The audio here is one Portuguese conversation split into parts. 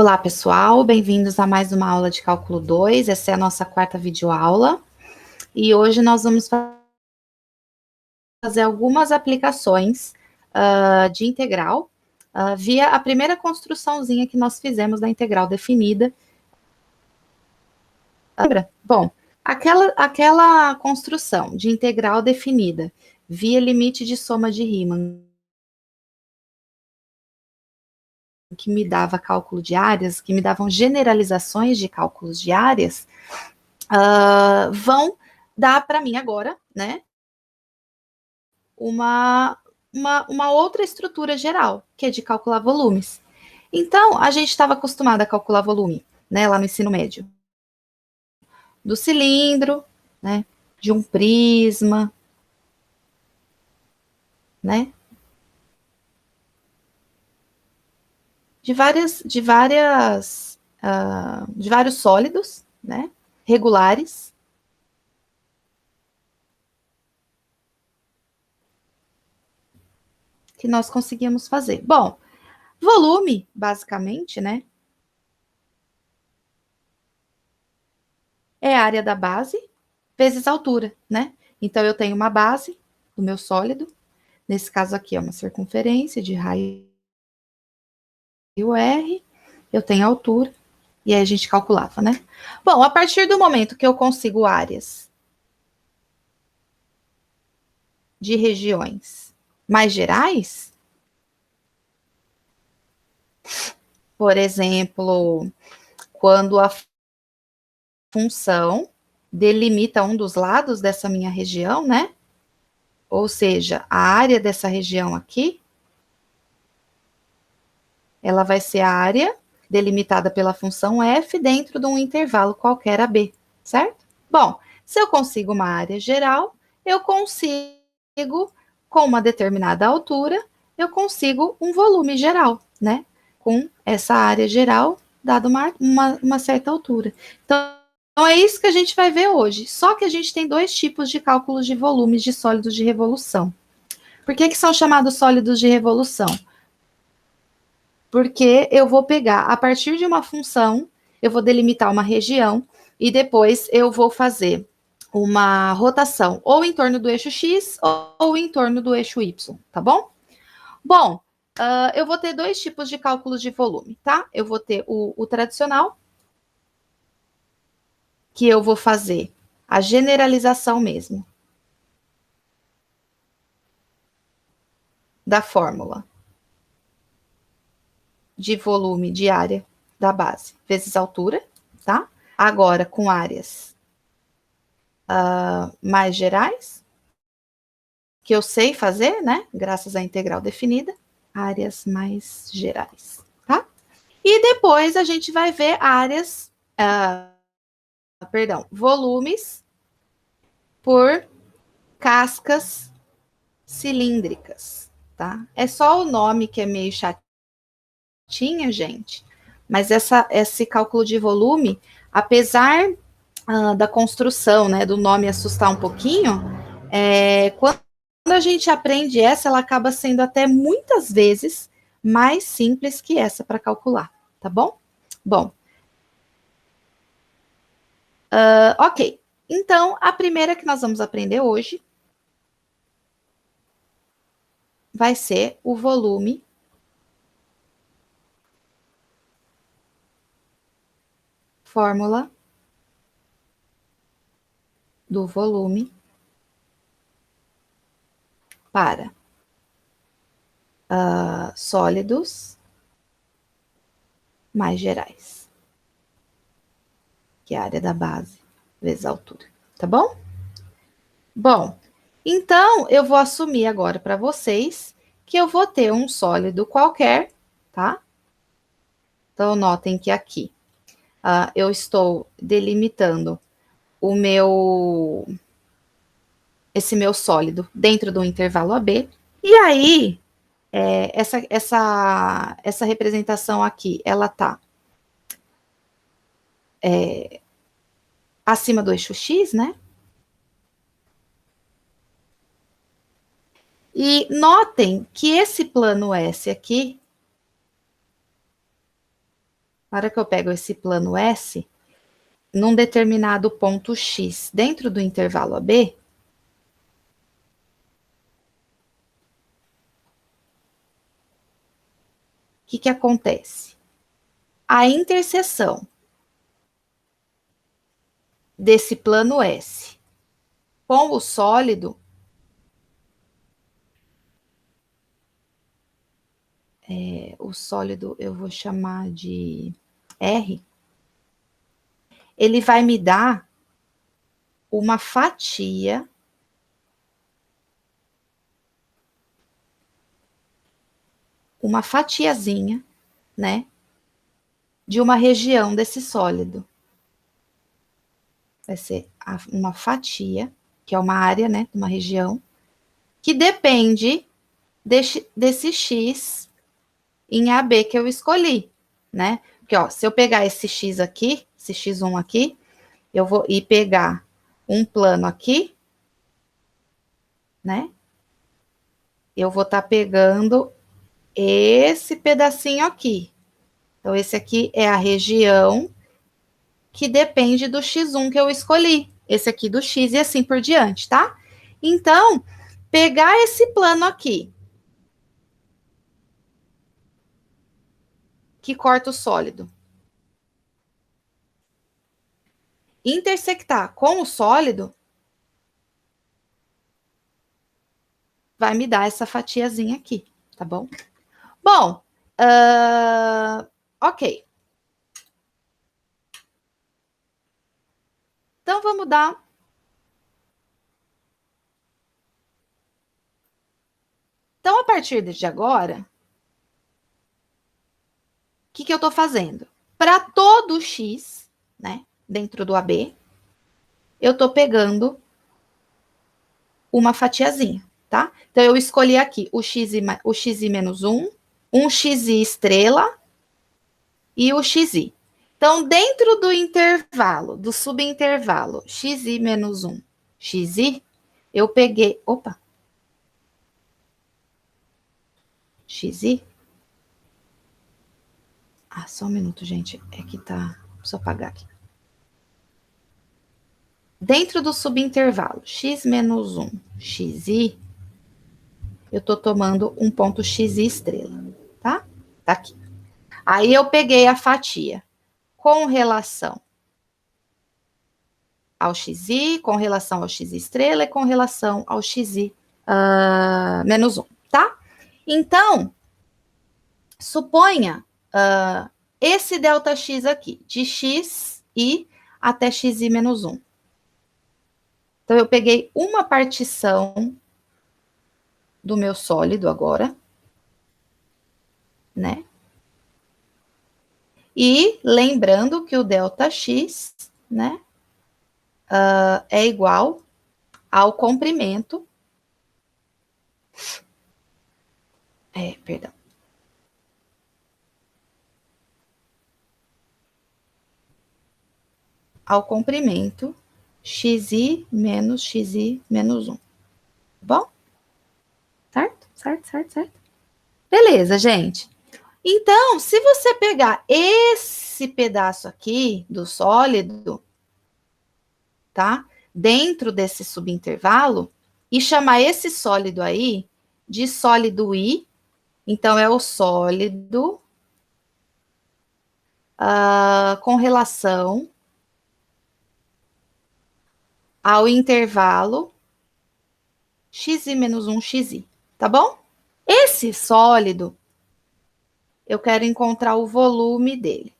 Olá, pessoal, bem-vindos a mais uma aula de cálculo 2. Essa é a nossa quarta videoaula e hoje nós vamos fazer algumas aplicações de integral via a primeira construçãozinha que nós fizemos da integral definida. Lembra? Bom, aquela construção de integral definida via limite de soma de Riemann, que me dava cálculo de áreas, que me davam generalizações de cálculos de áreas, vão dar para mim agora, né, uma outra estrutura geral, que é de calcular volumes. Então, a gente estava acostumado a calcular volume, né, lá no ensino médio, do cilindro, né, de um prisma, né, de vários sólidos, né, regulares, que nós conseguíamos fazer. Bom, volume, basicamente, né, é a área da base vezes a altura, né? Então, eu tenho uma base do meu sólido, nesse caso aqui é uma circunferência de raio R, eu tenho a altura, e aí a gente calculava, né? Bom, a partir do momento que eu consigo áreas de regiões mais gerais, por exemplo, quando a função delimita um dos lados dessa minha região, né? Ou seja, a área dessa região aqui, ela vai ser a área delimitada pela função f dentro de um intervalo qualquer AB, certo? Bom, se eu consigo uma área geral, eu consigo, com uma determinada altura, eu consigo um volume geral, né? Com essa área geral, dada uma certa altura. Então, é isso que a gente vai ver hoje. Só que a gente tem dois tipos de cálculos de volumes de sólidos de revolução. Por que são chamados sólidos de revolução? Porque eu vou pegar, a partir de uma função, eu vou delimitar uma região e depois eu vou fazer uma rotação ou em torno do eixo X ou em torno do eixo Y, tá bom? Bom, eu vou ter dois tipos de cálculos de volume, tá? Eu vou ter o tradicional, que eu vou fazer a generalização mesmo da fórmula de volume de área da base vezes altura, tá? Agora com áreas mais gerais, que eu sei fazer, né? Graças à integral definida, áreas mais gerais, tá? E depois a gente vai ver áreas, volumes por cascas cilíndricas, tá? É só o nome que é meio chatinho, gente, mas esse cálculo de volume, apesar da construção, né, do nome assustar um pouquinho, quando a gente aprende essa, ela acaba sendo até muitas vezes mais simples que essa para calcular, tá bom? Bom, ok. Então, a primeira que nós vamos aprender hoje vai ser o volume fórmula do volume para sólidos mais gerais, que é a área da base vezes a altura, tá bom? Bom, então eu vou assumir agora para vocês que eu vou ter um sólido qualquer, tá? Então, notem que aqui eu estou delimitando esse meu sólido dentro do intervalo AB. E aí, essa representação aqui, ela tá acima do eixo X, né? E notem que esse plano S aqui, Na hora que eu pego esse plano S, num determinado ponto X dentro do intervalo AB, o que acontece? A interseção desse plano S com o sólido, o sólido eu vou chamar de R, ele vai me dar uma fatiazinha, né, de uma região desse sólido. Vai ser uma fatia, que é uma área, né, de uma região, que depende desse X em AB que eu escolhi, né? Porque, ó, se eu pegar esse X aqui, esse X1 aqui, eu vou ir pegar um plano aqui, né? Eu vou estar pegando esse pedacinho aqui. Então, esse aqui é a região que depende do X1 que eu escolhi. Esse aqui do X e assim por diante, tá? Então, pegar esse plano aqui, que corta o sólido, intersectar com o sólido, vai me dar essa fatiazinha aqui, tá bom? Bom, ok. Então, vamos dar. Então, a partir de agora, o que eu estou fazendo? Para todo x, né, dentro do AB, eu estou pegando uma fatiazinha, tá? Então, eu escolhi aqui o xi menos 1, um xi estrela e o xi. Então, dentro do intervalo, do subintervalo xi menos 1, xi, eu peguei... Opa! Xi? Ah, só um minuto, gente. É que tá... Preciso apagar aqui. Dentro do subintervalo x menos 1, xi, eu tô tomando um ponto xi estrela, tá? Tá aqui. Aí eu peguei a fatia com relação ao xi, com relação ao x estrela e com relação ao xi menos 1, tá? Então, suponha esse delta x aqui, de x e até xi menos 1. Então, eu peguei uma partição do meu sólido agora, né? E lembrando que o delta x, né, é igual ao comprimento. Perdão. Ao comprimento xi menos 1. Bom? Certo? Certo. Beleza, gente. Então, se você pegar esse pedaço aqui do sólido, tá? Dentro desse subintervalo, e chamar esse sólido aí de sólido I, então é o sólido com relação ao intervalo xi menos 1 xi, tá bom? Esse sólido, eu quero encontrar o volume dele.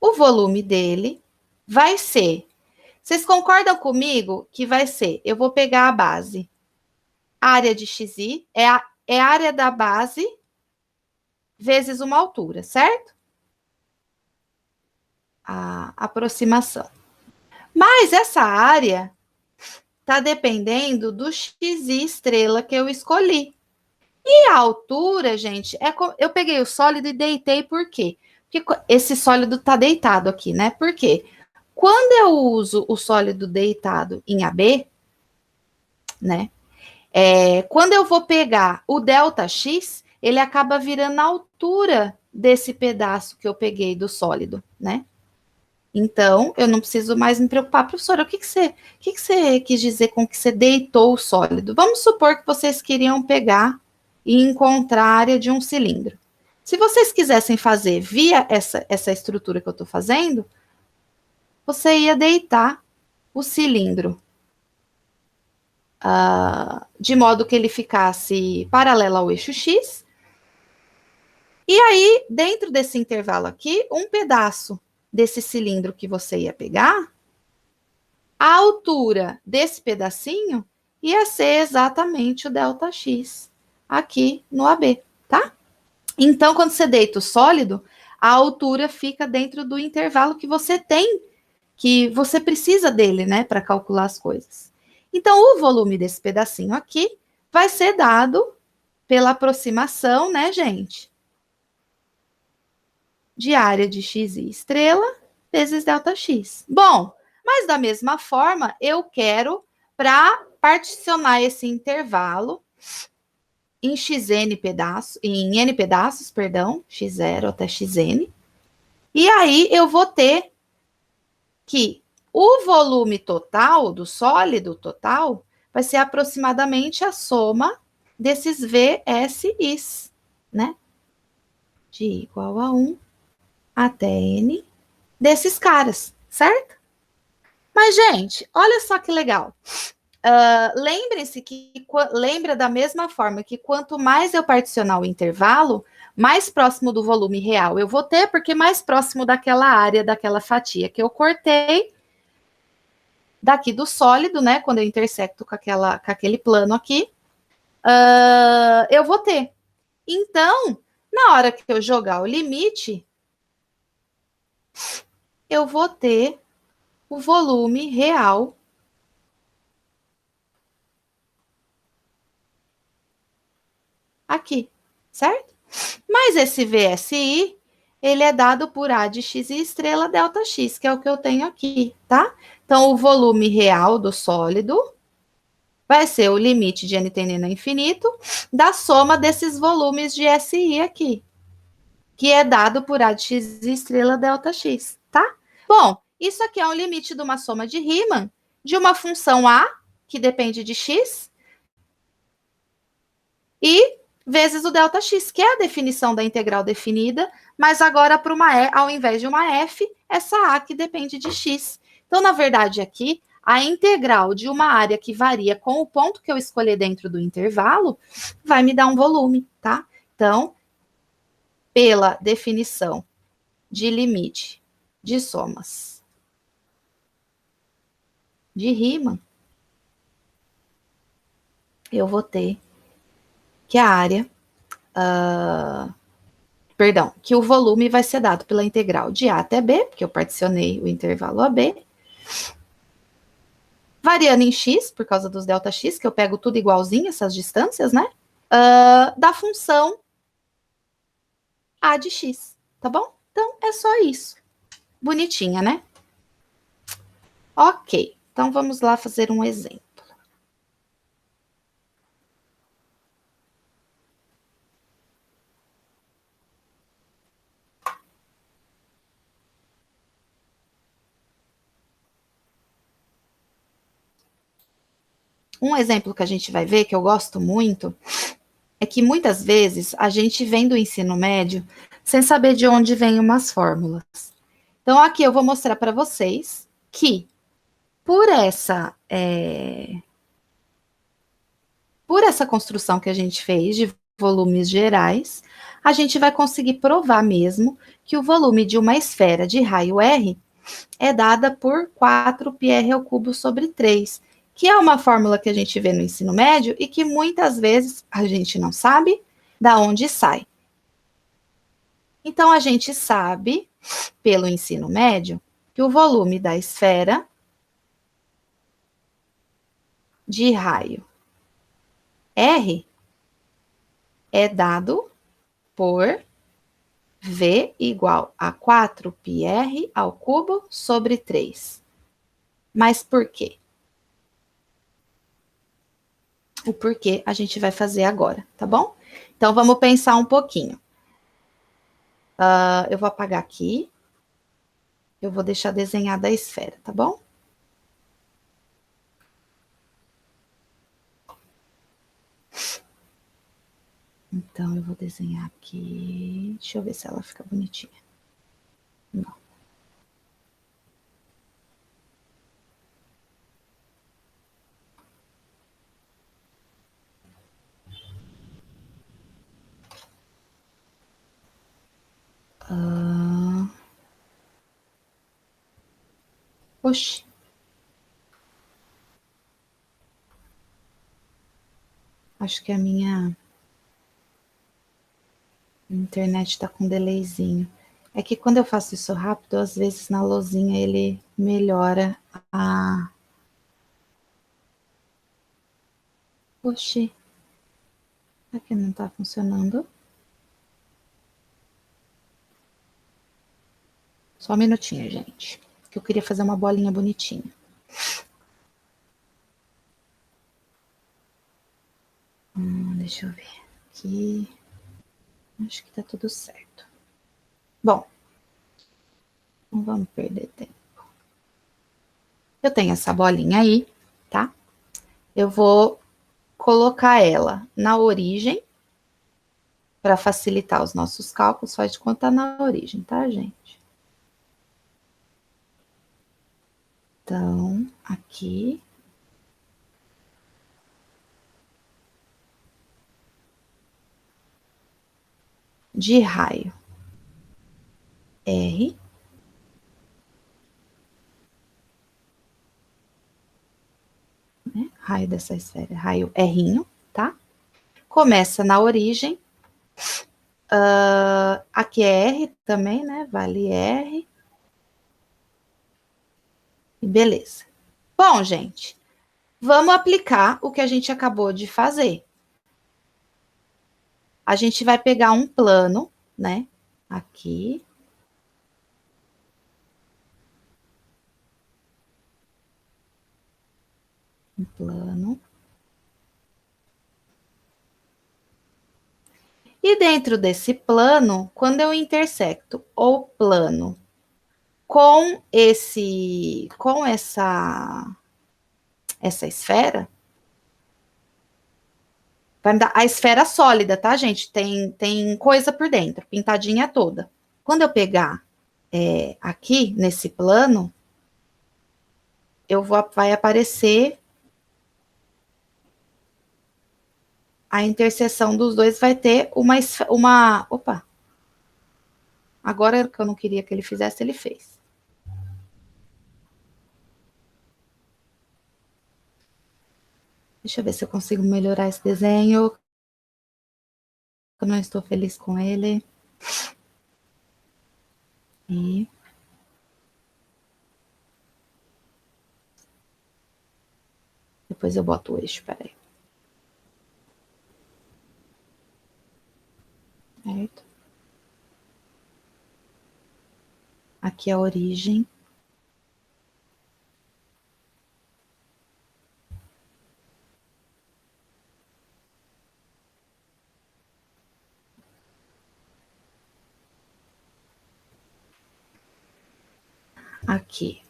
O volume dele vai ser... Vocês concordam comigo que vai ser... Eu vou pegar a base. Área de xi é a área da base vezes uma altura, certo? A aproximação. Mas essa área está dependendo do xi estrela que eu escolhi. E a altura, gente, eu peguei o sólido e deitei por quê? Porque esse sólido está deitado aqui, né? Por quê? Quando eu uso o sólido deitado em AB, né? Quando eu vou pegar o delta x, ele acaba virando a altura desse pedaço que eu peguei do sólido, né? Então, eu não preciso mais me preocupar. Professora, o que que você quis dizer com que você deitou o sólido? Vamos supor que vocês queriam pegar e encontrar a área de um cilindro. Se vocês quisessem fazer via essa estrutura que eu estou fazendo, você ia deitar o cilindro de modo que ele ficasse paralelo ao eixo X. E aí, dentro desse intervalo aqui, um pedaço desse cilindro que você ia pegar, a altura desse pedacinho ia ser exatamente o ΔX aqui no AB, tá? Então, quando você deita o sólido, a altura fica dentro do intervalo que você tem, que você precisa dele, né, para calcular as coisas. Então, o volume desse pedacinho aqui vai ser dado pela aproximação, né, gente? De área de x e estrela vezes ΔX. Bom, mas da mesma forma, eu quero, para particionar esse intervalo em xn pedaços, em n pedaços, perdão, x0 até xn, e aí eu vou ter que o volume total do sólido total vai ser aproximadamente a soma desses VSIs, né? De igual a 1 até n desses caras, certo? Mas, gente, olha só que legal. Lembrem-se que lembra da mesma forma que quanto mais eu particionar o intervalo, mais próximo do volume real eu vou ter, porque mais próximo daquela área, daquela fatia que eu cortei, daqui do sólido, né? Quando eu intersecto com aquele plano aqui, eu vou ter. Então, na hora que eu jogar o limite, eu vou ter o volume real aqui, certo? Mas esse VSI, ele é dado por A de x e estrela ΔX, que é o que eu tenho aqui, tá? Então, o volume real do sólido vai ser o limite de n tendendo a infinito da soma desses volumes de SI aqui, que é dado por A de x e estrela ΔX, tá? Bom, isso aqui é um limite de uma soma de Riemann de uma função A, que depende de x, e vezes o ΔX, que é a definição da integral definida, mas agora para uma E, ao invés de uma F, essa A que depende de X. Então, na verdade, aqui, a integral de uma área que varia com o ponto que eu escolher dentro do intervalo, vai me dar um volume, tá? Então, pela definição de limite de somas de Riemann, eu vou ter que a área perdão, que o volume vai ser dado pela integral de A até B, porque eu particionei o intervalo AB, variando em x, por causa dos ΔX, que eu pego tudo igualzinho, essas distâncias, né? Da função A de x, tá bom? Então, é só isso. Bonitinha, né? Ok, então vamos lá fazer um exemplo. Um exemplo que a gente vai ver, que eu gosto muito, é que muitas vezes a gente vem do ensino médio sem saber de onde vêm umas fórmulas. Então, aqui eu vou mostrar para vocês que por essa construção que a gente fez de volumes gerais, a gente vai conseguir provar mesmo que o volume de uma esfera de raio R é dada por 4πr ao cubo sobre 3, que é uma fórmula que a gente vê no ensino médio e que muitas vezes a gente não sabe da onde sai. Então, a gente sabe, pelo ensino médio, que o volume da esfera de raio R é dado por V igual a 4πr ao cubo sobre 3. Mas por quê? O porquê a gente vai fazer agora, tá bom? Então, vamos pensar um pouquinho. Eu vou apagar aqui. Eu vou deixar desenhada a esfera, tá bom? Então, eu vou desenhar aqui. Deixa eu ver se ela fica bonitinha. Não. Ah, oxi. Acho que a minha internet tá com delayzinho. É que quando eu faço isso rápido, às vezes na lousinha ele melhora a. Oxi. Aqui não tá funcionando. Só um minutinho, gente. Que eu queria fazer uma bolinha bonitinha. Deixa eu ver aqui. Acho que tá tudo certo. Bom, não vamos perder tempo. Eu tenho essa bolinha aí, tá? Eu vou colocar ela na origem para facilitar os nossos cálculos. Faz de conta na origem, tá, gente? Então, aqui. De raio R, né? Raio dessa esfera, raio R, tá? Começa na origem. Aqui é R também, né? Vale R. E beleza. Bom, gente, vamos aplicar o que a gente acabou de fazer. A gente vai pegar um plano, né? Aqui. Um plano. E dentro desse plano, quando eu intersecto o plano com essa esfera, vai me dar a esfera sólida, tá, gente? Tem coisa por dentro, pintadinha toda. Quando eu pegar aqui nesse plano, vai aparecer a interseção dos dois, vai ter uma. Opa! Agora que eu não queria que ele fizesse, ele fez. Deixa eu ver se eu consigo melhorar esse desenho. Eu não estou feliz com ele. E depois eu boto o eixo, peraí. Certo? Aqui é a origem. Aqui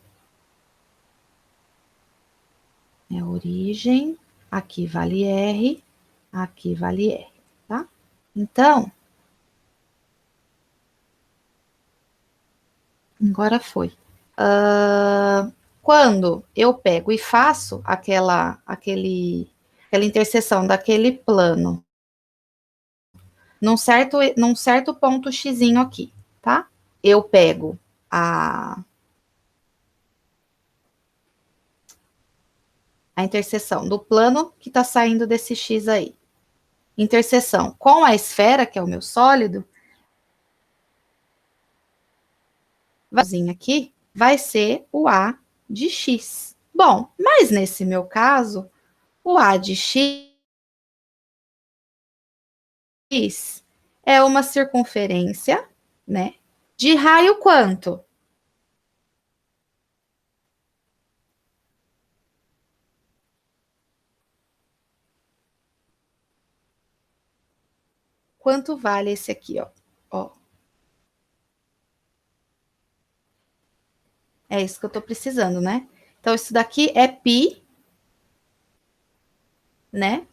é a origem. Aqui vale R. Aqui vale R, tá? Então, agora foi. Quando eu pego e faço aquela interseção daquele plano num certo ponto xizinho aqui, tá? Eu pego a interseção do plano que está saindo desse X aí. Interseção com a esfera, que é o meu sólido, vazio aqui, vai ser o A de X. Bom, mas nesse meu caso, o A de X é uma circunferência, né? De raio quanto? Quanto vale esse aqui, ó? Ó, É isso que eu estou precisando, né? Então, isso daqui é π, né?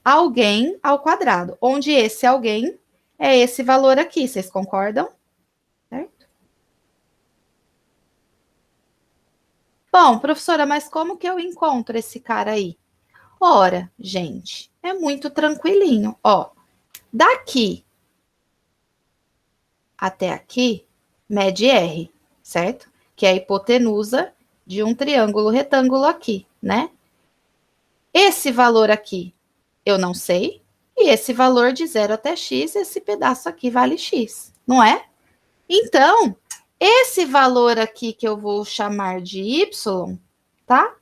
Alguém ao quadrado, onde esse alguém é esse valor aqui, vocês concordam? Certo? Bom, professora, mas como que eu encontro esse cara aí? Ora, gente, é muito tranquilinho. Ó, daqui até aqui, mede R, certo? Que é a hipotenusa de um triângulo retângulo aqui, né? Esse valor aqui eu não sei, e esse valor de 0 até x, esse pedaço aqui vale x, não é? Então, esse valor aqui que eu vou chamar de y, tá?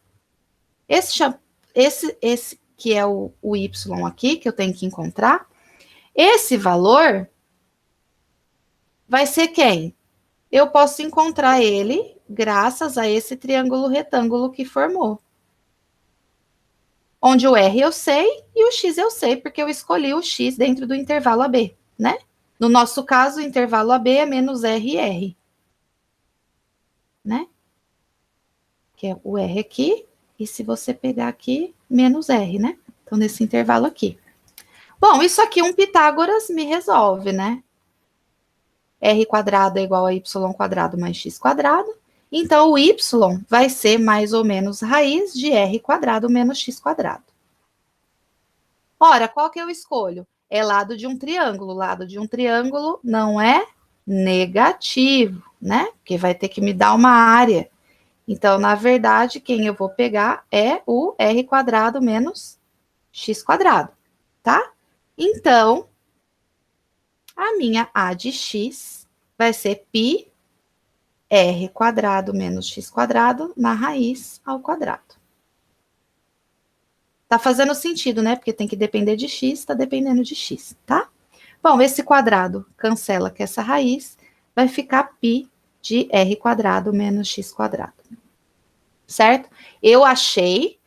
Esse que é o y aqui, que eu tenho que encontrar, esse valor vai ser quem? Eu posso encontrar ele graças a esse triângulo retângulo que formou. Onde o R eu sei e o X eu sei, porque eu escolhi o X dentro do intervalo AB, né? No nosso caso, o intervalo AB é menos R e R, né? Que é o R aqui, e se você pegar aqui, menos R, né? Então, nesse intervalo aqui. Bom, isso aqui um Pitágoras me resolve, né? R quadrado é igual a Y quadrado mais X quadrado. Então, o Y vai ser mais ou menos raiz de R quadrado menos X quadrado. Ora, qual que eu escolho? É lado de um triângulo. Lado de um triângulo não é negativo, né? Porque vai ter que me dar uma área. Então, na verdade, quem eu vou pegar é o R quadrado menos X quadrado, tá? Então, a minha A de X vai ser π R quadrado menos X quadrado na raiz ao quadrado. Tá fazendo sentido, né? Porque tem que depender de x, tá dependendo de x, tá? Bom, esse quadrado cancela com essa raiz, vai ficar π de r quadrado menos x quadrado. Certo? Eu sei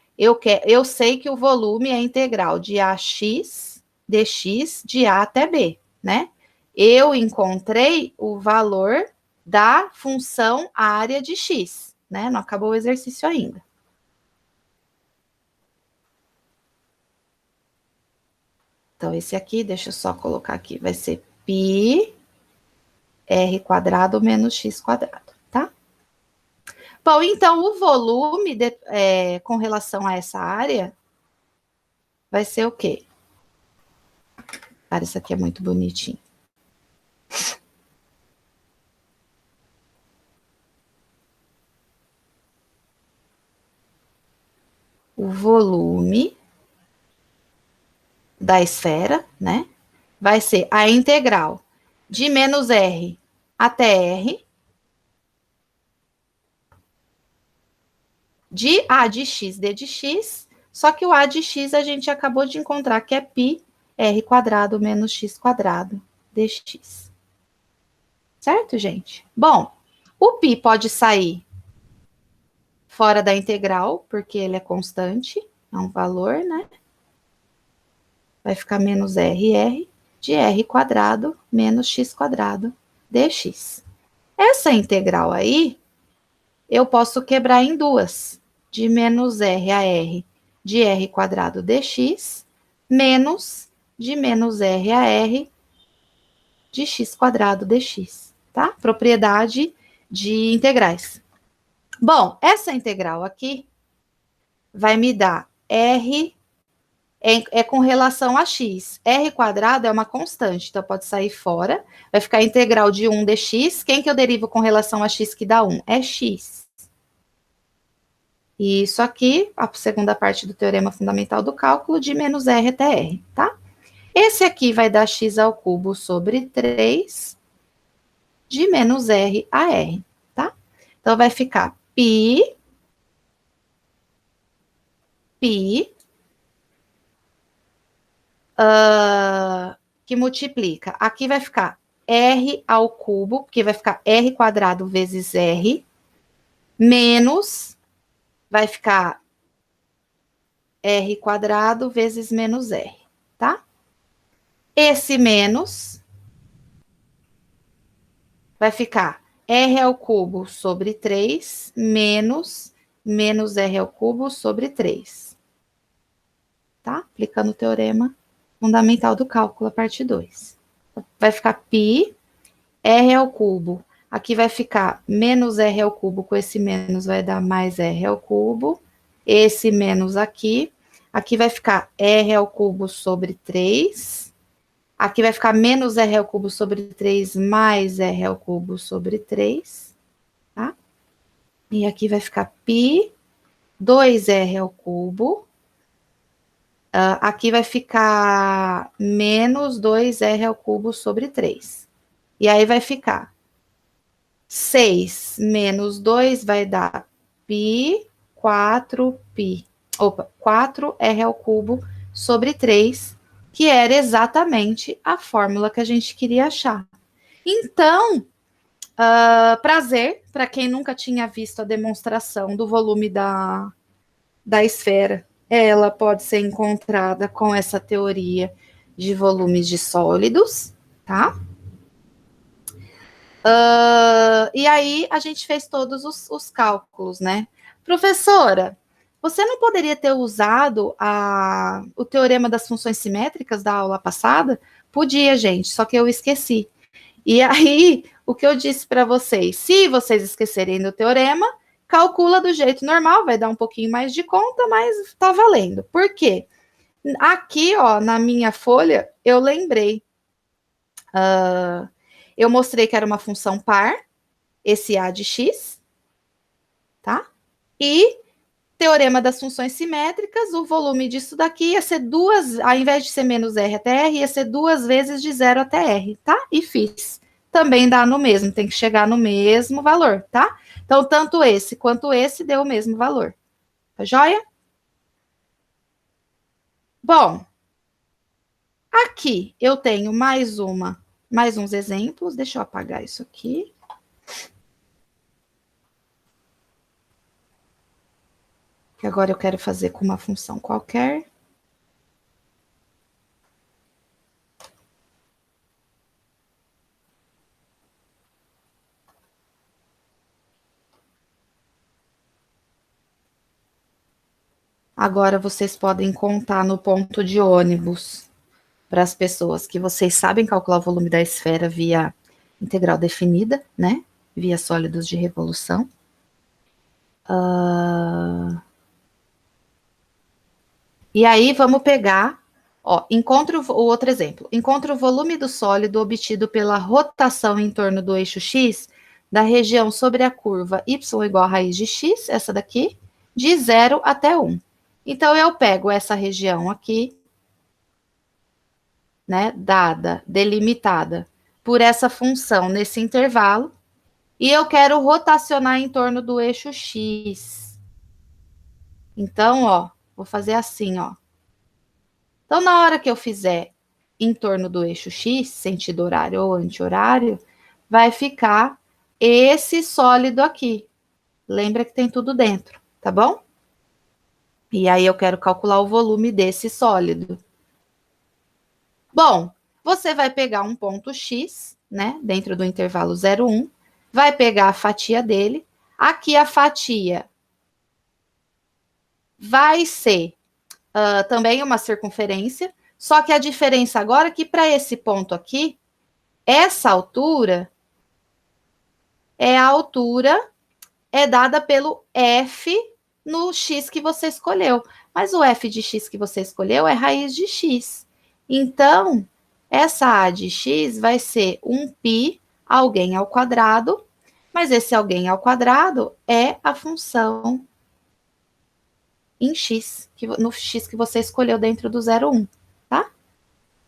que o volume é integral de ax dx de a até b, né? Eu encontrei o valor da função área de x, né? Não acabou o exercício ainda. Então, esse aqui, deixa eu só colocar aqui, vai ser π r quadrado menos x quadrado, tá? Bom, então, o volume com relação a essa área vai ser o quê? Cara, isso aqui é muito bonitinho. O volume da esfera, né? Vai ser a integral de menos r até r de a de x d de x, só que o a de x a gente acabou de encontrar que é π r quadrado menos x quadrado dx. Certo, gente? Bom, o π pode sair fora da integral, porque ele é constante, é um valor, né? Vai ficar menos r de r quadrado menos x quadrado dx. Essa integral aí, eu posso quebrar em duas, de menos r a r de r quadrado dx, menos de menos r a r de x quadrado dx, tá? Propriedade de integrais. Bom, essa integral aqui vai me dar r com relação a x. R quadrado é uma constante, então pode sair fora. Vai ficar integral de 1 dx. Quem que eu derivo com relação a x que dá 1? É x. E isso aqui, a segunda parte do teorema fundamental do cálculo, de menos r até r, tá? Esse aqui vai dar x ao cubo sobre 3 de menos r a r, tá? Então, vai ficar π que multiplica. Aqui vai ficar r ao cubo, porque vai ficar r quadrado vezes r, menos, vai ficar r quadrado vezes menos r, tá? Esse menos vai ficar R ao cubo sobre 3 menos R ao cubo sobre 3. Tá? Aplicando o teorema fundamental do cálculo, a parte 2. Vai ficar π, R ao cubo. Aqui vai ficar menos R ao cubo, com esse menos vai dar mais R ao cubo. Esse menos aqui. Aqui vai ficar R ao cubo sobre 3. Aqui vai ficar menos R ao cubo sobre 3 mais R ao cubo sobre 3. Tá? E aqui vai ficar π, 2R ao cubo. Aqui vai ficar menos 2R ao cubo sobre 3. E aí vai ficar 6 menos 2 vai dar π, 4π. Opa, 4R ao cubo sobre 3, que era exatamente a fórmula que a gente queria achar. Então, prazer, para quem nunca tinha visto a demonstração do volume da esfera, ela pode ser encontrada com essa teoria de volumes de sólidos, tá? E aí a gente fez todos os cálculos, né? Professora, você não poderia ter usado o teorema das funções simétricas da aula passada? Podia, gente, só que eu esqueci. E aí, o que eu disse para vocês? Se vocês esquecerem do teorema, calcula do jeito normal, vai dar um pouquinho mais de conta, mas tá valendo. Por quê? Aqui, ó, na minha folha, eu lembrei. Eu mostrei que era uma função par, esse A de x, tá? E teorema das funções simétricas, o volume disso daqui ia ser duas, ao invés de ser menos R até R, ia ser 2 vezes de 0 até R, tá? E fiz. Também dá no mesmo, tem que chegar no mesmo valor, tá? Então, tanto esse quanto esse deu o mesmo valor. Tá joia? Bom, aqui eu tenho mais uns exemplos. Deixa eu apagar isso aqui. Que agora eu quero fazer com uma função qualquer. Agora vocês podem contar no ponto de ônibus para as pessoas que vocês sabem calcular o volume da esfera via integral definida, né? Via sólidos de revolução. E aí vamos pegar, ó, o outro exemplo. Encontra o volume do sólido obtido pela rotação em torno do eixo x da região sobre a curva y igual a raiz de x, essa daqui, de 0 até 1. Então, eu pego essa região aqui, né, delimitada por essa função nesse intervalo, e eu quero rotacionar em torno do eixo x. Então, ó, vou fazer assim, ó. Então, na hora que eu fizer em torno do eixo x, sentido horário ou anti-horário, vai ficar esse sólido aqui. Lembra que tem tudo dentro, tá bom? E aí eu quero calcular o volume desse sólido. Bom, você vai pegar um ponto X, né, dentro do intervalo 0, 1, vai pegar a fatia dele. Aqui a fatia vai ser também uma circunferência, só que a diferença agora é que para esse ponto aqui, essa altura é a altura dada pelo F no X que você escolheu. Mas o F de X que você escolheu é raiz de X. Então, essa A de X vai ser um π alguém ao quadrado, mas esse alguém ao quadrado é a função em X, no X que você escolheu dentro do 0, 1, tá?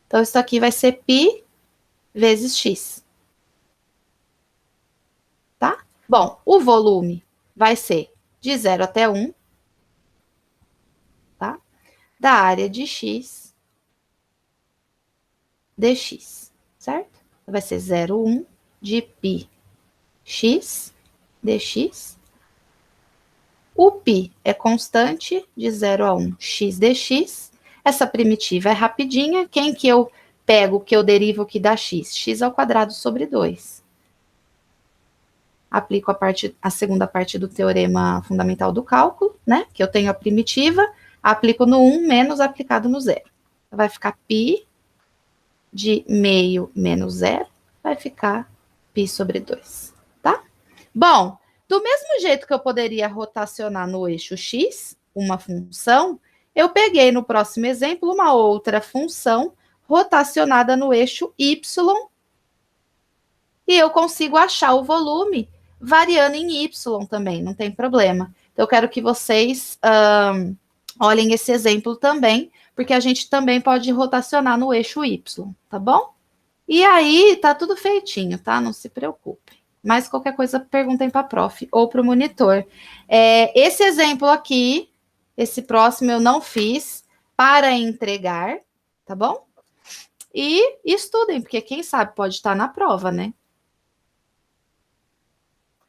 Então, isso aqui vai ser π vezes X. Tá? Bom, o volume vai ser de 0 até 1, tá? Da área de x dx, certo? Vai ser 0, 1 de π x dx. O π é constante de 0 a 1 x dx. Essa primitiva é rapidinha. Quem que eu pego, que eu derivo que dá x? X ao quadrado sobre 2. aplico a segunda parte do teorema fundamental do cálculo, né? Que eu tenho a primitiva, aplico no 1 menos aplicado no zero. Vai ficar π de meio menos zero, vai ficar π sobre 2, tá? Bom, do mesmo jeito que eu poderia rotacionar no eixo x, uma função, eu peguei no próximo exemplo uma outra função rotacionada no eixo y e eu consigo achar o volume variando em y também, não tem problema. Então, eu quero que vocês olhem esse exemplo também, porque a gente também pode rotacionar no eixo y, tá bom? E aí, tá tudo feitinho, tá? Não se preocupe. Mas qualquer coisa, perguntem para a prof ou para o monitor. Esse exemplo aqui, esse próximo eu não fiz para entregar, tá bom? E estudem, porque quem sabe pode estar na prova, né?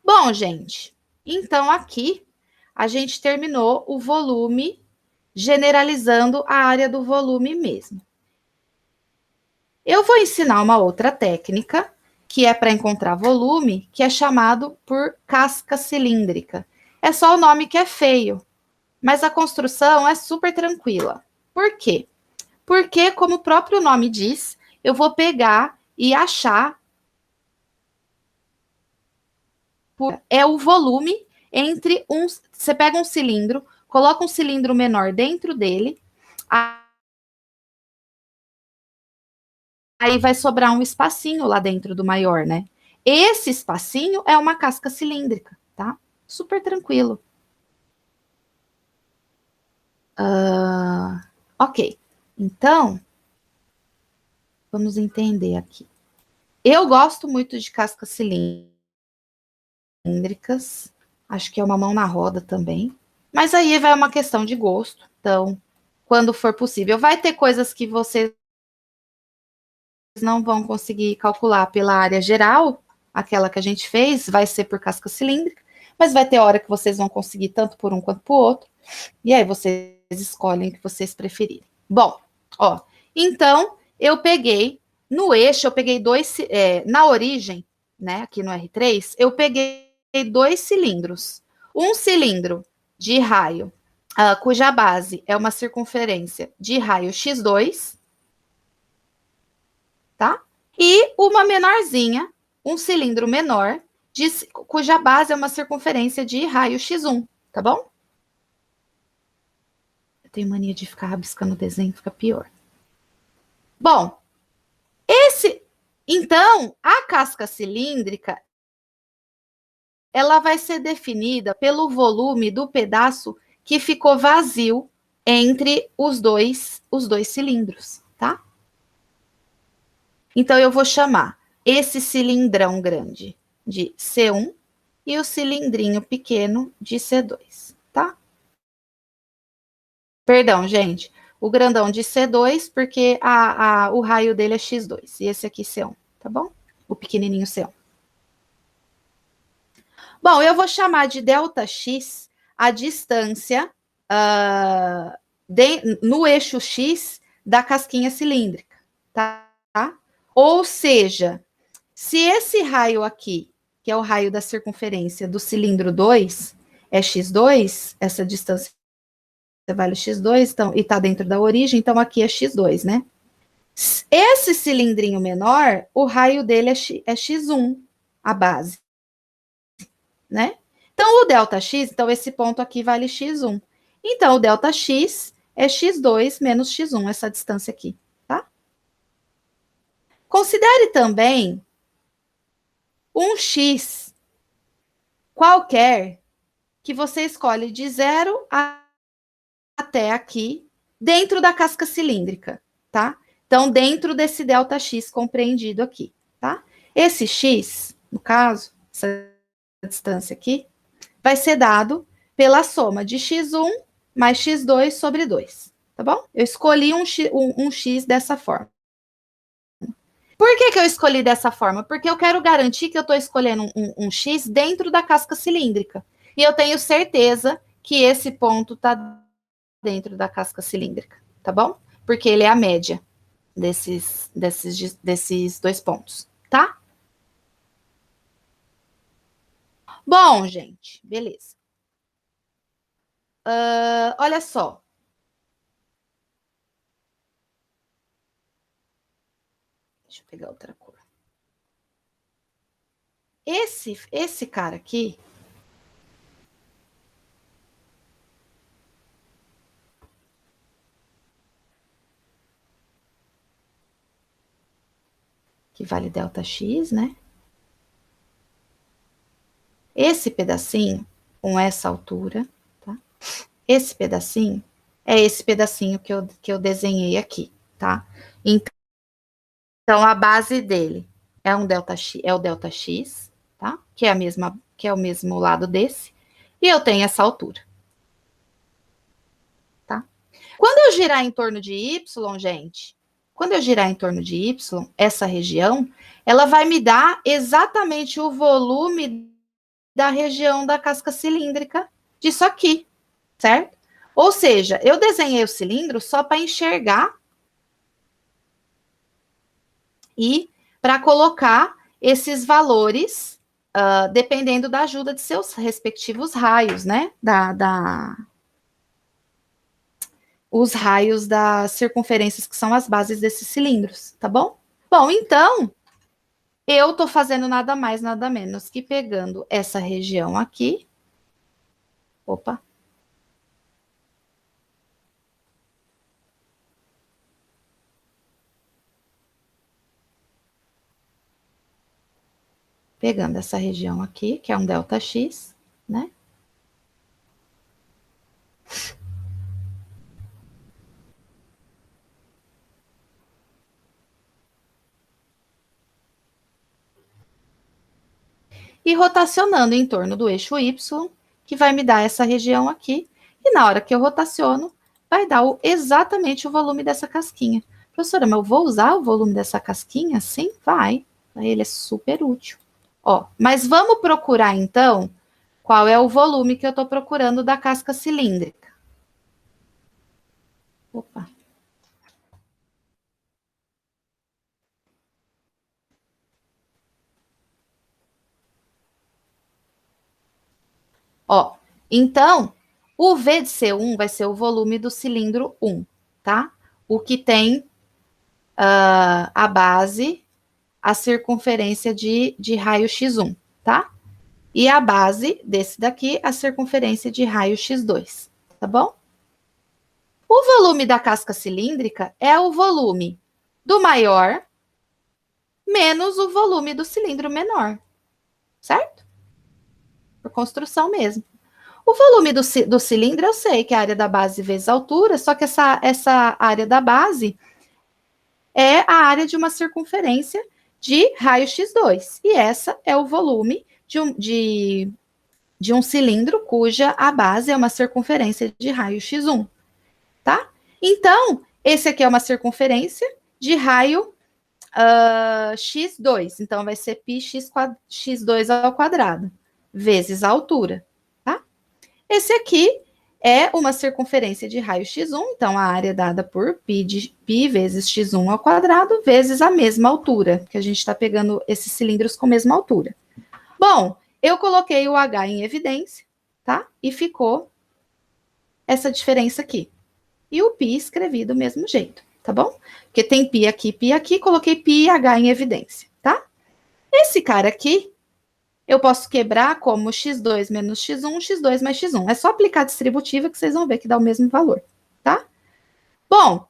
Bom, gente, então aqui a gente terminou o volume, generalizando a área do volume mesmo. Eu vou ensinar uma outra técnica, que é para encontrar volume, que é chamado por casca cilíndrica. É só o nome que é feio, mas a construção é super tranquila. Por quê? Porque, como o próprio nome diz, eu vou pegar e achar o volume entre uns. Você pega um cilindro, coloca um cilindro menor dentro dele, aí vai sobrar um espacinho lá dentro do maior, né? Esse espacinho é uma casca cilíndrica, tá? Super tranquilo. Ok, então, vamos entender aqui. Eu gosto muito de cascas cilíndricas, acho que é uma mão na roda também, mas aí vai uma questão de gosto, então, quando for possível. Vai ter coisas que vocês não vão conseguir calcular pela área geral, aquela que a gente fez, vai ser por casca cilíndrica, mas vai ter hora que vocês vão conseguir tanto por um quanto por outro, e aí vocês escolhem o que vocês preferirem. Bom, ó, então eu peguei no eixo, eu peguei na origem, né, aqui no R3, eu peguei 2 cilindros. Um cilindro de raio, cuja base é uma circunferência de raio x2, tá? E uma menorzinha, um cilindro menor, cuja base é uma circunferência de raio x1, tá bom? Eu tenho mania de ficar rabiscando o desenho, fica pior. Bom, então, a casca cilíndrica, ela vai ser definida pelo volume do pedaço que ficou vazio entre os dois cilindros, tá? Então, eu vou chamar esse cilindrão grande de C1 e o cilindrinho pequeno de C2, tá? Perdão, gente. O grandão de C2, porque o raio dele é X2. E esse aqui C1, tá bom? O pequenininho C1. Bom, eu vou chamar de ΔX a distância no eixo X da casquinha cilíndrica, tá? Ou seja, se esse raio aqui, que é o raio da circunferência do cilindro 2, é X2, essa distância vale X2, então, e está dentro da origem, então aqui é X2, né? Esse cilindrinho menor, o raio dele é X1, a base, né? Então, o ΔX, então esse ponto aqui vale X1. Então, o ΔX é X2 menos X1, essa distância aqui, tá? Considere também um X qualquer que você escolhe de 0 até aqui, dentro da casca cilíndrica, tá? Então, dentro desse ΔX compreendido aqui, tá? Esse X, no caso, essa distância aqui, vai ser dado pela soma de X1 mais X2 sobre 2, tá bom? Eu escolhi um X dessa forma. Por que eu escolhi dessa forma? Porque eu quero garantir que eu estou escolhendo um X dentro da casca cilíndrica. E eu tenho certeza que esse ponto está dentro da casca cilíndrica, tá bom? Porque ele é a média desses 2 pontos, tá? Bom, gente, beleza. Olha só. Deixa eu pegar outra cor. Esse cara aqui, que vale ΔX, né? Esse pedacinho, com essa altura, tá? Esse pedacinho é esse pedacinho que eu desenhei aqui, tá? Então, a base dele é um ΔX, é o ΔX, tá? Que é a mesma, que é o mesmo lado desse. E eu tenho essa altura, tá? Quando eu girar em torno de Y, gente, quando eu girar em torno de Y, essa região, ela vai me dar exatamente o volume da região da casca cilíndrica disso aqui, certo? Ou seja, eu desenhei o cilindro só para enxergar e para colocar esses valores, dependendo da ajuda de seus respectivos raios, né? Os raios das circunferências que são as bases desses cilindros, tá bom? Bom, então, eu tô fazendo nada mais, nada menos que pegando essa região aqui. Opa. Pegando essa região aqui, que é um ΔX, né? E rotacionando em torno do eixo Y, que vai me dar essa região aqui. E na hora que eu rotaciono, vai dar exatamente o volume dessa casquinha. Professora, mas eu vou usar o volume dessa casquinha? Sim, vai. Ele é super útil. Ó, mas vamos procurar então qual é o volume que eu estou procurando da casca cilíndrica. Opa. Ó, então, o V de C1 vai ser o volume do cilindro 1, tá? O que tem a base, a circunferência de raio X1, tá? E a base desse daqui, a circunferência de raio X2, tá bom? O volume da casca cilíndrica é o volume do maior menos o volume do cilindro menor, certo? Por construção mesmo. O volume do cilindro, eu sei que é a área da base vezes a altura, só que essa área da base é a área de uma circunferência de raio X2. E essa é o volume de um cilindro cuja a base é uma circunferência de raio X1, tá? Então, esse aqui é uma circunferência de raio X2. Então, vai ser πx2 ao quadrado, vezes a altura, tá? Esse aqui é uma circunferência de raio x1, então a área dada por π vezes x1 ao quadrado, vezes a mesma altura, que a gente está pegando esses cilindros com a mesma altura. Bom, eu coloquei o H em evidência, tá? E ficou essa diferença aqui. E o π escrevi do mesmo jeito, tá bom? Porque tem π aqui, coloquei π e H em evidência, tá? Esse cara aqui, eu posso quebrar como x2 menos x1, x2 mais x1. É só aplicar a distributiva que vocês vão ver que dá o mesmo valor, tá? Bom,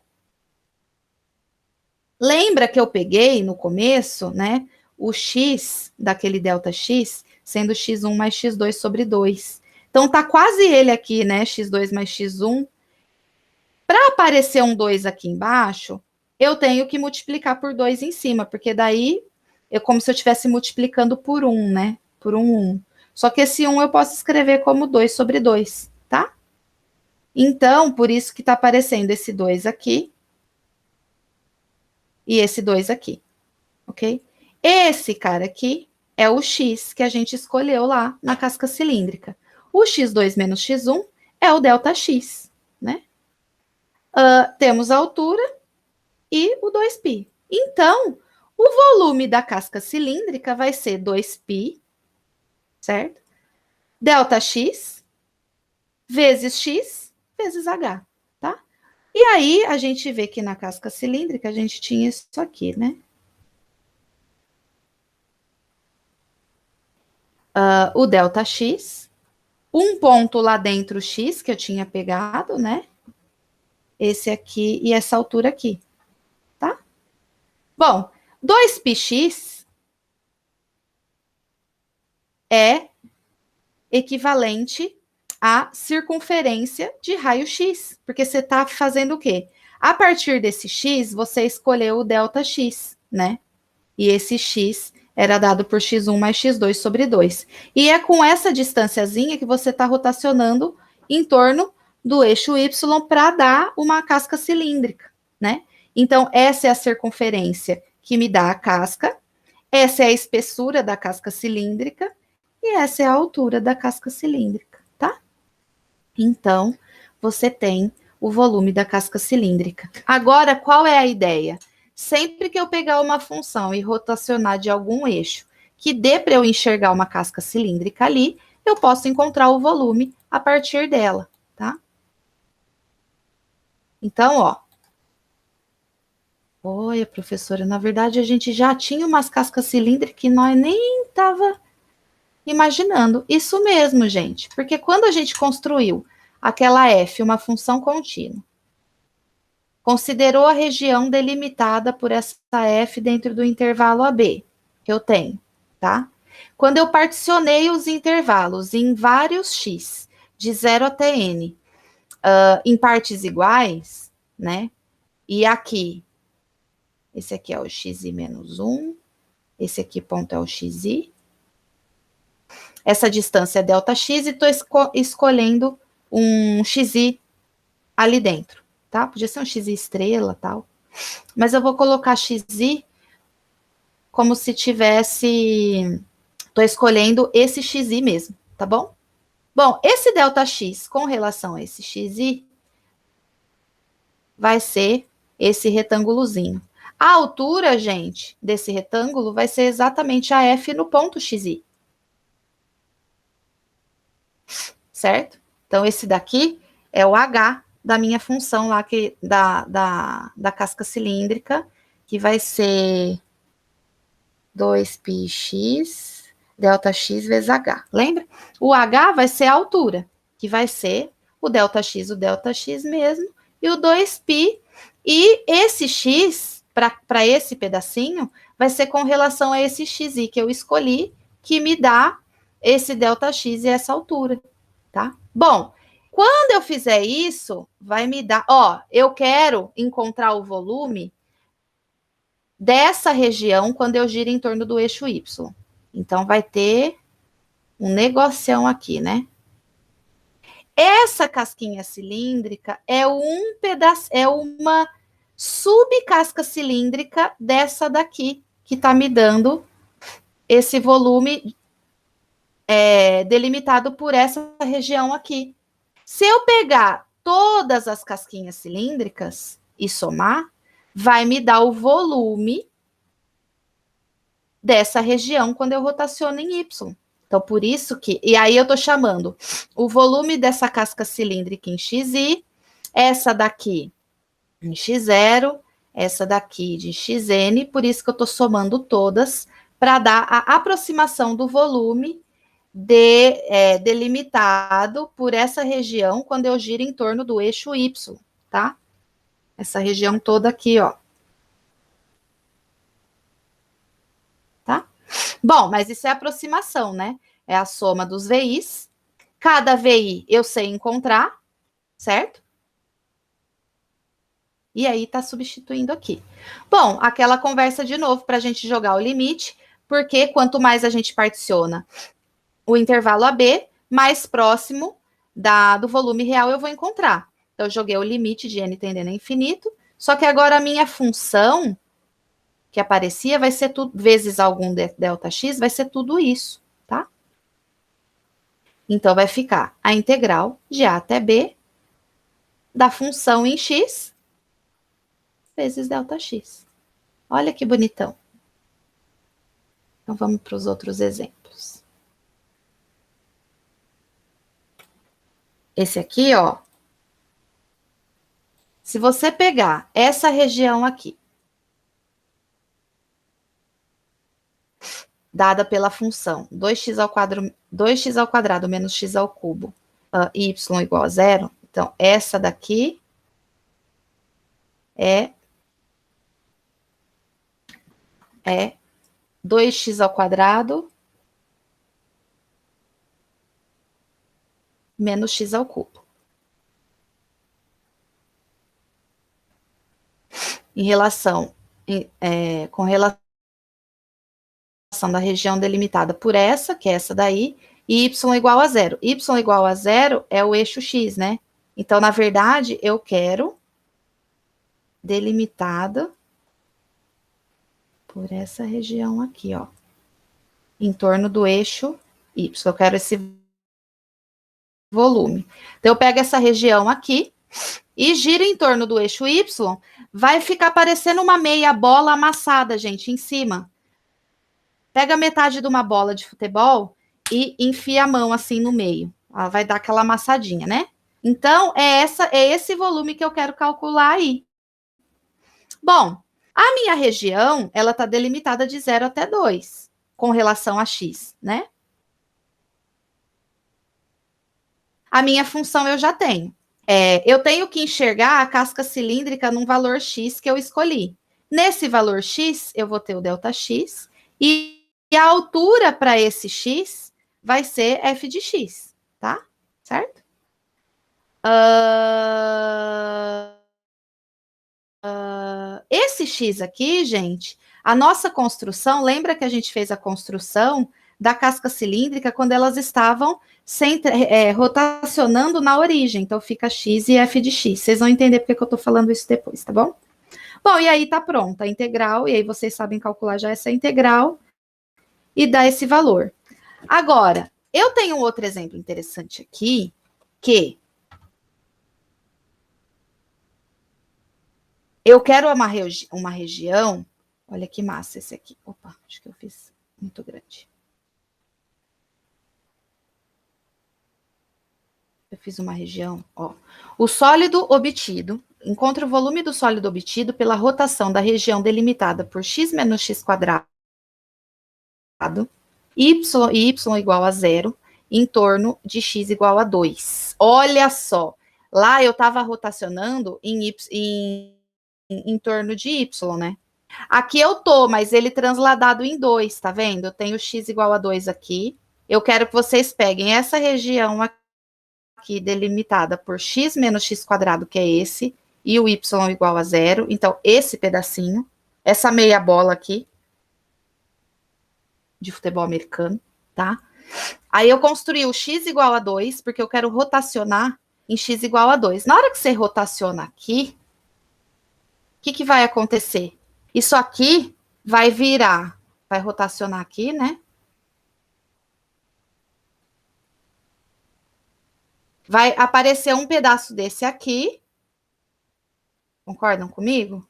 lembra que eu peguei no começo, né, o x daquele ΔX sendo x1 mais x2 sobre 2. Então, tá quase ele aqui, né, x2 mais x1. Para aparecer um 2 aqui embaixo, eu tenho que multiplicar por 2 em cima, porque daí é como se eu estivesse multiplicando por 1, né? Por 1. Só que esse 1 eu posso escrever como 2 sobre 2, tá? Então, por isso que está aparecendo esse 2 aqui e esse 2 aqui, ok? Esse cara aqui é o x que a gente escolheu lá na casca cilíndrica. O x2 menos x1 é o ΔX, né? Temos a altura e o 2π. Então, o volume da casca cilíndrica vai ser 2π, certo? delta x vezes h, tá? E aí, a gente vê que na casca cilíndrica a gente tinha isso aqui, né? O delta x, um ponto lá dentro x, que eu tinha pegado, né? Esse aqui e essa altura aqui, tá? Bom, 2πx é equivalente à circunferência de raio-x, porque você está fazendo o quê? A partir desse x, você escolheu o delta x, né? E esse x era dado por x1 mais x2 sobre 2. E é com essa distânciazinha que você está rotacionando em torno do eixo y para dar uma casca cilíndrica, né? Então, essa é a circunferência que me dá a casca, essa é a espessura da casca cilíndrica, e essa é a altura da casca cilíndrica, tá? Então, você tem o volume da casca cilíndrica. Agora, qual é a ideia? Sempre que eu pegar uma função e rotacionar de algum eixo que dê para eu enxergar uma casca cilíndrica ali, eu posso encontrar o volume a partir dela, tá? Então, ó. Olha, professora, na verdade a gente já tinha umas cascas cilíndricas que nós nem tava imaginando. Isso mesmo, gente. Porque quando a gente construiu aquela f, uma função contínua, considerou a região delimitada por essa f dentro do intervalo AB, que eu tenho, tá? Quando eu particionei os intervalos em vários x, de 0 até n, em partes iguais, né? E aqui, esse aqui é o xi menos 1, esse aqui ponto é o xi, essa distância é Δx e estou escolhendo um xi ali dentro, tá? Podia ser um xi estrela, tal. Mas eu vou colocar xi como se tivesse... Estou escolhendo esse xi mesmo, tá bom? Bom, esse Δx com relação a esse xi vai ser esse retângulozinho. A altura, gente, desse retângulo vai ser exatamente a f no ponto xi. Certo? Então, esse daqui é o h da minha função lá, da casca cilíndrica, que vai ser 2πx Δx vezes h. Lembra? O h vai ser a altura, que vai ser o Δx mesmo, e o 2π, e esse x, para esse pedacinho, vai ser com relação a esse xi que eu escolhi, que me dá esse Δx e essa altura, tá? Bom, quando eu fizer isso, vai me dar... Ó, eu quero encontrar o volume dessa região quando eu giro em torno do eixo Y. Então, vai ter um negocião aqui, né? Essa casquinha cilíndrica é um pedaço, é uma subcasca cilíndrica dessa daqui, que está me dando esse volume delimitado por essa região aqui. Se eu pegar todas as casquinhas cilíndricas e somar, vai me dar o volume dessa região quando eu rotaciono em Y. Então, por isso que... E aí eu estou chamando o volume dessa casca cilíndrica em xi, essa daqui em x0, essa daqui de xn, por isso que eu estou somando todas, para dar a aproximação do volume delimitado por essa região quando eu giro em torno do eixo Y, tá? Essa região toda aqui, ó. Tá? Bom, mas isso é aproximação, né? É a soma dos VIs. Cada VI eu sei encontrar, certo? E aí tá substituindo aqui. Bom, aquela conversa de novo para a gente jogar o limite, porque quanto mais a gente particiona o intervalo AB, mais próximo do volume real eu vou encontrar. Então, eu joguei o limite de n tendendo a infinito, só que agora a minha função que aparecia vai ser tudo, vezes algum Δx, vai ser tudo isso, tá? Então, vai ficar a integral de a até b da função em x vezes Δx. Olha que bonitão. Então, vamos para os outros exemplos. esse aqui, ó. Se você pegar essa região aqui, dada pela função 2x ao quadrado menos x ao cubo, y igual a zero, então essa daqui é 2x ao quadrado menos x ao cubo. Com relação da região delimitada por essa, que é essa daí, e y igual a zero. Y igual a zero é o eixo x, né? Então, na verdade, eu quero delimitada por essa região aqui, ó. Em torno do eixo y. Eu quero esse volume. Então, eu pego essa região aqui e giro em torno do eixo y, vai ficar parecendo uma meia bola amassada, gente, em cima. Pega metade de uma bola de futebol e enfia a mão assim no meio. Ela vai dar aquela amassadinha, né? Então, é esse volume que eu quero calcular aí. Bom, a minha região, ela está delimitada de 0 até 2, com relação a x, né? A minha função eu já tenho. Eu tenho que enxergar a casca cilíndrica num valor x que eu escolhi. Nesse valor x, eu vou ter o ΔX, e a altura para esse x vai ser f de x, tá? Certo? Esse x aqui, gente, a nossa construção, lembra que a gente fez a construção da casca cilíndrica quando elas estavam rotacionando na origem. Então, fica x e f de x. Vocês vão entender porque que eu estou falando isso depois, tá bom? Bom, e aí tá pronta a integral, e aí vocês sabem calcular já essa integral e dar esse valor. Agora, eu tenho um outro exemplo interessante aqui, que eu quero uma região. Olha que massa esse aqui. Opa, acho que eu fiz muito grande. Eu fiz uma região, ó. O sólido obtido, encontra o volume do sólido obtido pela rotação da região delimitada por x menos x quadrado, y igual a zero, em torno de x igual a 2. Olha só, lá eu estava rotacionando em torno de y, né? Aqui eu tô, mas ele transladado em 2, tá vendo? Eu tenho x igual a 2 aqui. Eu quero que vocês peguem essa região aqui delimitada por x menos x quadrado, que é esse, e o y igual a zero. Então, esse pedacinho, essa meia bola aqui, de futebol americano, tá? Aí eu construí o x igual a 2, porque eu quero rotacionar em x igual a 2. Na hora que você rotaciona aqui, o que vai acontecer? Isso aqui vai virar, vai rotacionar aqui, né? Vai aparecer um pedaço desse aqui. Concordam comigo?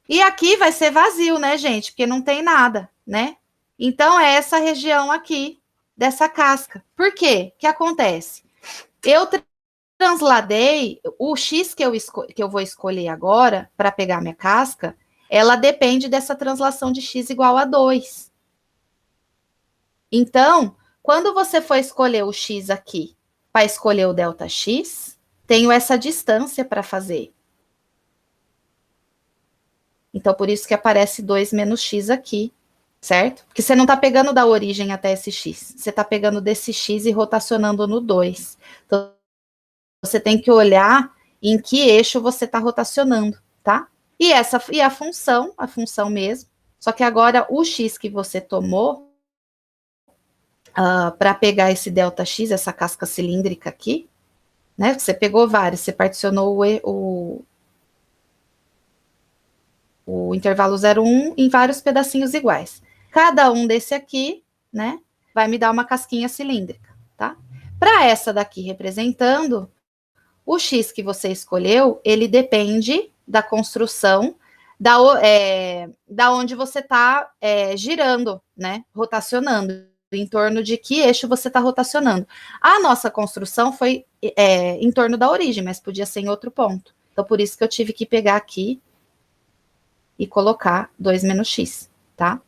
E aqui vai ser vazio, né, gente? Porque não tem nada, né? Então, é essa região aqui, dessa casca. Por quê? O que acontece? Eu transladei, o X que eu vou escolher agora, para pegar minha casca, ela depende dessa translação de X igual a 2. Então, quando você for escolher o X aqui, para escolher o ΔX, tenho essa distância para fazer. Então, por isso que aparece 2 menos x aqui, certo? Porque você não está pegando da origem até esse x, você está pegando desse x e rotacionando no 2. Então, você tem que olhar em que eixo você está rotacionando, tá? E a função mesmo, só que agora o x que você tomou para pegar esse ΔX, essa casca cilíndrica aqui, né? Você pegou vários, você particionou o intervalo 0,1 em vários pedacinhos iguais. Cada um desse aqui, né, vai me dar uma casquinha cilíndrica, tá? Para essa daqui representando, o X que você escolheu, ele depende da construção da onde você está girando, né, rotacionando. em torno de que eixo você está rotacionando. A nossa construção foi em torno da origem, mas podia ser em outro ponto. Então, por isso que eu tive que pegar aqui e colocar 2 menos x, tá?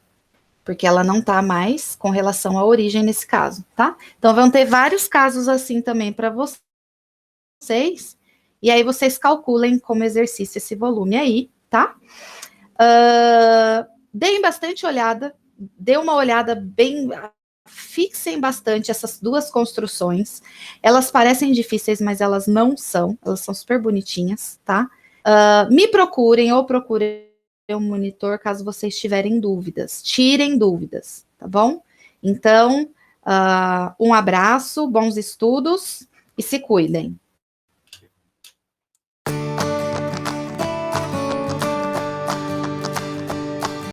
Porque ela não tá mais com relação à origem nesse caso, tá? Então, vão ter vários casos assim também para vocês, e aí vocês calculem como exercício esse volume aí, tá? Deem bastante olhada, dê uma olhada bem, fixem bastante essas duas construções. Elas parecem difíceis, mas elas não são, elas são super bonitinhas, tá? Me procurem ou procurem um monitor caso vocês tiverem dúvidas. Tirem dúvidas, tá bom? Então, um abraço, bons estudos e se cuidem.